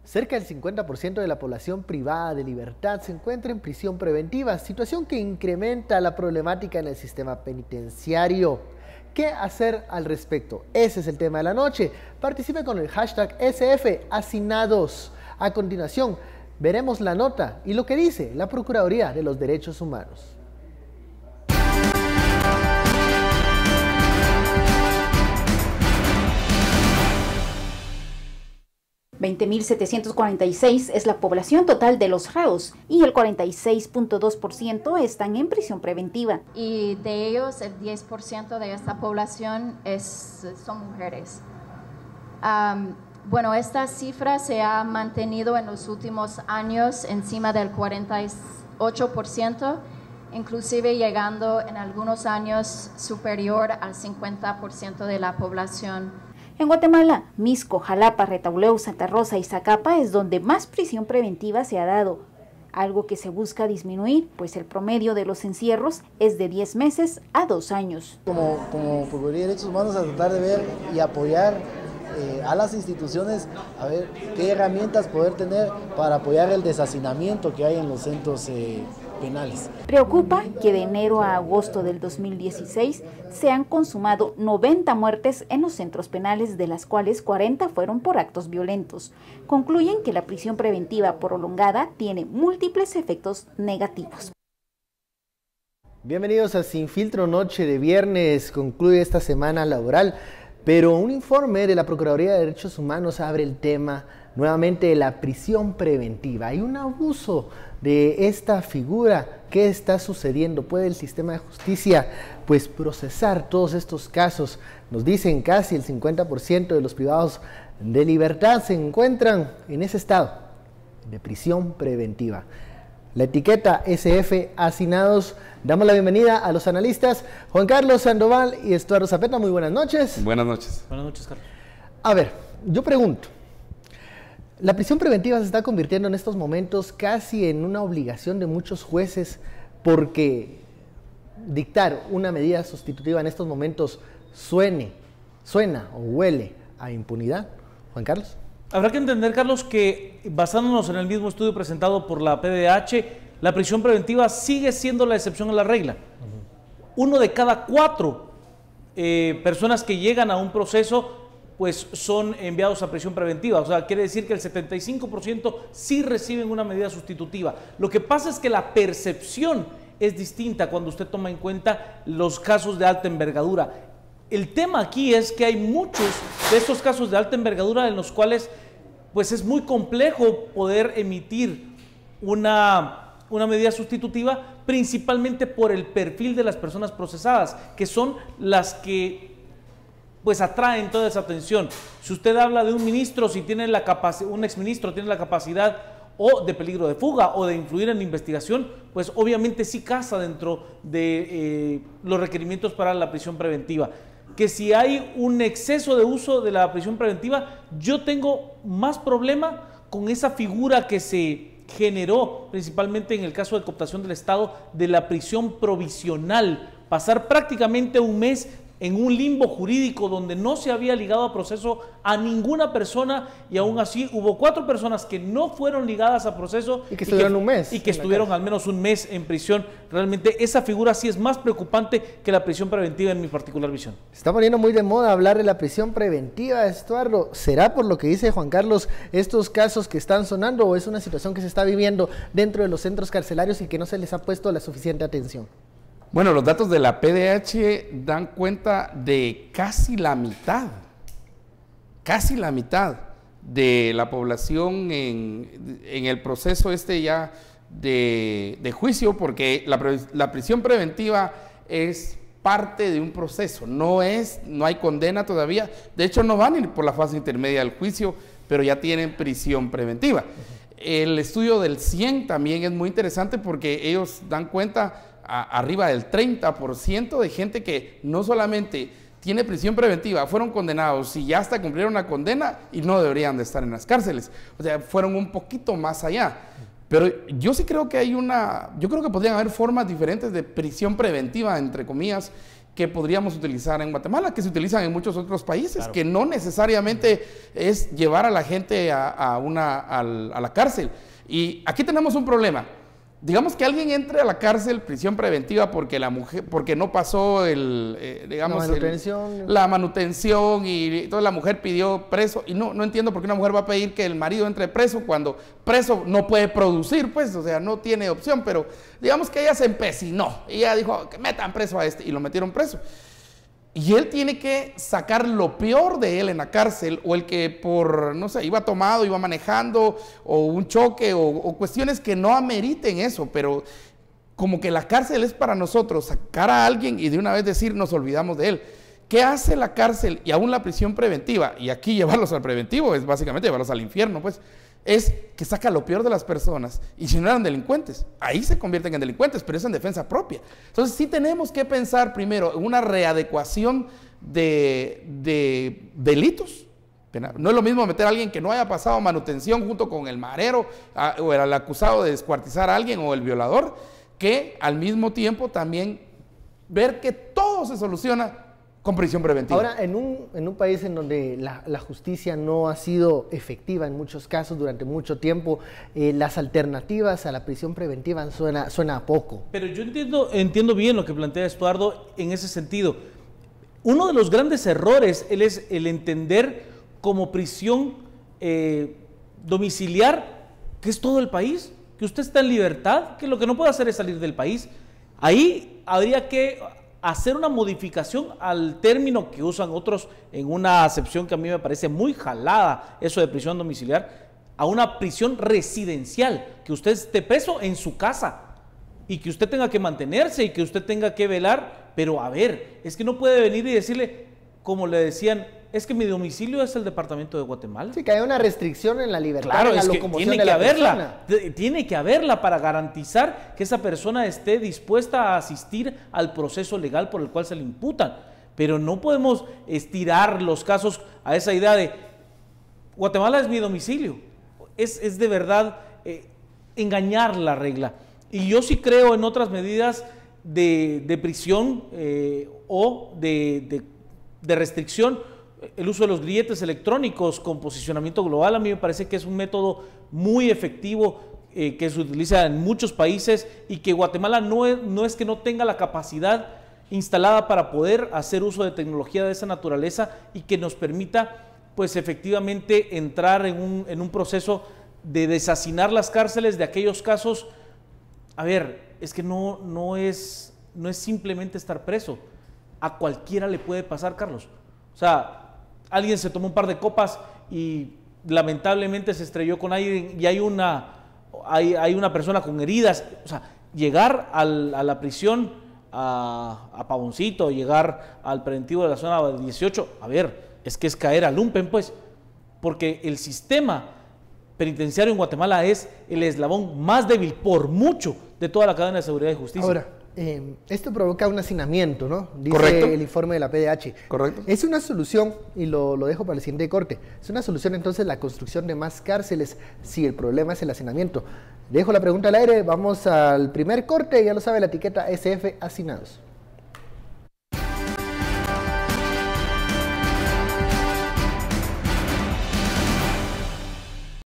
Cerca del 50% de la población privada de libertad se encuentra en prisión preventiva, situación que incrementa la problemática en el sistema penitenciario. ¿Qué hacer al respecto? Ese es el tema de la noche. Participe con el hashtag #SFHacinados. A continuación, veremos la nota y lo que dice la Procuraduría de los Derechos Humanos. 20.746 es la población total de los reos y el 46.2% están en prisión preventiva. Y de ellos, el 10% de esta población son mujeres. Bueno, esta cifra se ha mantenido en los últimos años encima del 48%, inclusive llegando en algunos años superior al 50% de la población. En Guatemala, Mixco, Jalapa, Retauleu, Santa Rosa y Zacapa es donde más prisión preventiva se ha dado, algo que se busca disminuir, pues el promedio de los encierros es de 10 meses a 2 años. Como Procuraduría de Derechos Humanos, a tratar de ver y apoyar a las instituciones, a ver qué herramientas poder tener para apoyar el deshacinamiento que hay en los centros penales. Preocupa que de enero a agosto del 2016 se han consumado 90 muertes en los centros penales, de las cuales 40 fueron por actos violentos. Concluyen que la prisión preventiva prolongada tiene múltiples efectos negativos. Bienvenidos a Sin Filtro, noche de viernes, concluye esta semana laboral, pero un informe de la Procuraduría de Derechos Humanos abre el tema nuevamente de la prisión preventiva. Hay un abuso de esta figura. ¿Qué está sucediendo? ¿Puede el sistema de justicia pues procesar todos estos casos? Nos dicen casi el 50% de los privados de libertad se encuentran en ese estado de prisión preventiva. La etiqueta SFHacinados. Damos la bienvenida a los analistas Juan Carlos Sandoval y Estuardo Zapeta. Muy buenas noches. Buenas noches. Buenas noches, Carlos. A ver, yo pregunto, la prisión preventiva se está convirtiendo en estos momentos casi en una obligación de muchos jueces, porque dictar una medida sustitutiva en estos momentos suena o huele a impunidad. Juan Carlos. Habrá que entender, Carlos, que basándonos en el mismo estudio presentado por la PDH, la prisión preventiva sigue siendo la excepción a la regla. 1 de cada 4 personas que llegan a un proceso pues son enviados a prisión preventiva. O sea, quiere decir que el 75% sí reciben una medida sustitutiva. Lo que pasa es que la percepción es distinta cuando usted toma en cuenta los casos de alta envergadura. El tema aquí es que hay muchos de estos casos de alta envergadura en los cuales pues es muy complejo poder emitir una medida sustitutiva, principalmente por el perfil de las personas procesadas, que son las que pues atraen toda esa atención. Si usted habla de un ministro, si tiene la capacidad, un exministro tiene la capacidad o de peligro de fuga o de influir en la investigación, pues obviamente sí casa dentro de los requerimientos para la prisión preventiva. Que si hay un exceso de uso de la prisión preventiva, yo tengo más problema con esa figura que se generó principalmente en el caso de cooptación del Estado de la prisión provisional, pasar prácticamente un mes en un limbo jurídico donde no se había ligado a proceso a ninguna persona, y aún así hubo 4 personas que no fueron ligadas a proceso y que estuvieron un mes. Y que estuvieron al menos un mes en prisión. Realmente esa figura sí es más preocupante que la prisión preventiva en mi particular visión. Se está poniendo muy de moda hablar de la prisión preventiva, Estuardo. ¿Será por lo que dice Juan Carlos estos casos que están sonando, o es una situación que se está viviendo dentro de los centros carcelarios y que no se les ha puesto la suficiente atención? Bueno, los datos de la PDH dan cuenta de casi la mitad de la población en el proceso ya de juicio, porque la prisión preventiva es parte de un proceso, no hay condena todavía. De hecho, no van a ir por la fase intermedia del juicio, pero ya tienen prisión preventiva. El estudio del 100 también es muy interesante, porque ellos dan cuenta arriba del 30% de gente que no solamente tiene prisión preventiva, fueron condenados y ya hasta cumplieron la condena y no deberían de estar en las cárceles. O sea, fueron un poquito más allá. Pero yo sí creo que yo creo que podrían haber formas diferentes de prisión preventiva, entre comillas, que podríamos utilizar en Guatemala, que se utilizan en muchos otros países, claro, que no necesariamente es llevar a la gente a la cárcel. Y aquí tenemos un problema. Digamos que alguien entre a la cárcel, prisión preventiva, porque la mujer, porque no pasó la manutención y entonces la mujer pidió preso, y no entiendo por qué una mujer va a pedir que el marido entre preso cuando preso no puede producir, pues, o sea, no tiene opción, pero digamos que ella se empecinó, y ella dijo que metan preso a este, y lo metieron preso. Y él tiene que sacar lo peor de él en la cárcel, o el que por, no sé, iba tomado, iba manejando, o un choque, o cuestiones que no ameriten eso, pero como que la cárcel es para nosotros sacar a alguien y de una vez decir, nos olvidamos de él. ¿Qué hace la cárcel y aún la prisión preventiva? Y aquí llevarlos al preventivo es básicamente llevarlos al infierno, pues. Es que saca lo peor de las personas, y si no eran delincuentes, ahí se convierten en delincuentes, pero es en defensa propia. Entonces sí tenemos que pensar primero en una readecuación de delitos. No es lo mismo meter a alguien que no haya pasado manutención junto con el marero o el acusado de descuartizar a alguien o el violador, que al mismo tiempo también ver que todo se soluciona con prisión preventiva. Ahora, en un país en donde la justicia no ha sido efectiva en muchos casos durante mucho tiempo, las alternativas a la prisión preventiva suena a poco. Pero yo entiendo bien lo que plantea Estuardo en ese sentido. Uno de los grandes errores es el entender como prisión domiciliar que es todo el país, que usted está en libertad, que lo que no puede hacer es salir del país. Ahí habría que hacer una modificación al término que usan otros en una acepción que a mí me parece muy jalada, eso de prisión domiciliar, a una prisión residencial, que usted esté preso en su casa y que usted tenga que mantenerse y que usted tenga que velar, pero a ver, es que no puede venir y decirle, como le decían, es que mi domicilio es el departamento de Guatemala. Sí, que hay una restricción en la libertad, claro, en la es que locomoción tiene de que la haberla, persona. tiene que haberla para garantizar que esa persona esté dispuesta a asistir al proceso legal por el cual se le imputan. Pero no podemos estirar los casos a esa idea de Guatemala es mi domicilio. Es de verdad engañar la regla. Y yo sí creo en otras medidas de prisión o de restricción. El uso de los grilletes electrónicos con posicionamiento global a mí me parece que es un método muy efectivo que se utiliza en muchos países y que Guatemala no es que no tenga la capacidad instalada para poder hacer uso de tecnología de esa naturaleza y que nos permita pues efectivamente entrar en un proceso de deshacinar las cárceles de aquellos casos. A ver, es que no es simplemente estar preso, a cualquiera le puede pasar, Carlos. O sea, alguien se tomó un par de copas y lamentablemente se estrelló con alguien y hay una persona con heridas. O sea, llegar a la prisión a Pavoncito, llegar al preventivo de la zona 18, a ver, es que es caer al lumpen, pues, porque el sistema penitenciario en Guatemala es el eslabón más débil por mucho de toda la cadena de seguridad y justicia. Ahora, esto provoca un hacinamiento, ¿no? Dice Correcto. el informe de la PDH. Correcto. Es una solución, y lo dejo para el siguiente corte, es una solución entonces la construcción de más cárceles si el problema es el hacinamiento. Dejo la pregunta al aire, vamos al primer corte, ya lo sabe la etiqueta SF Hacinados.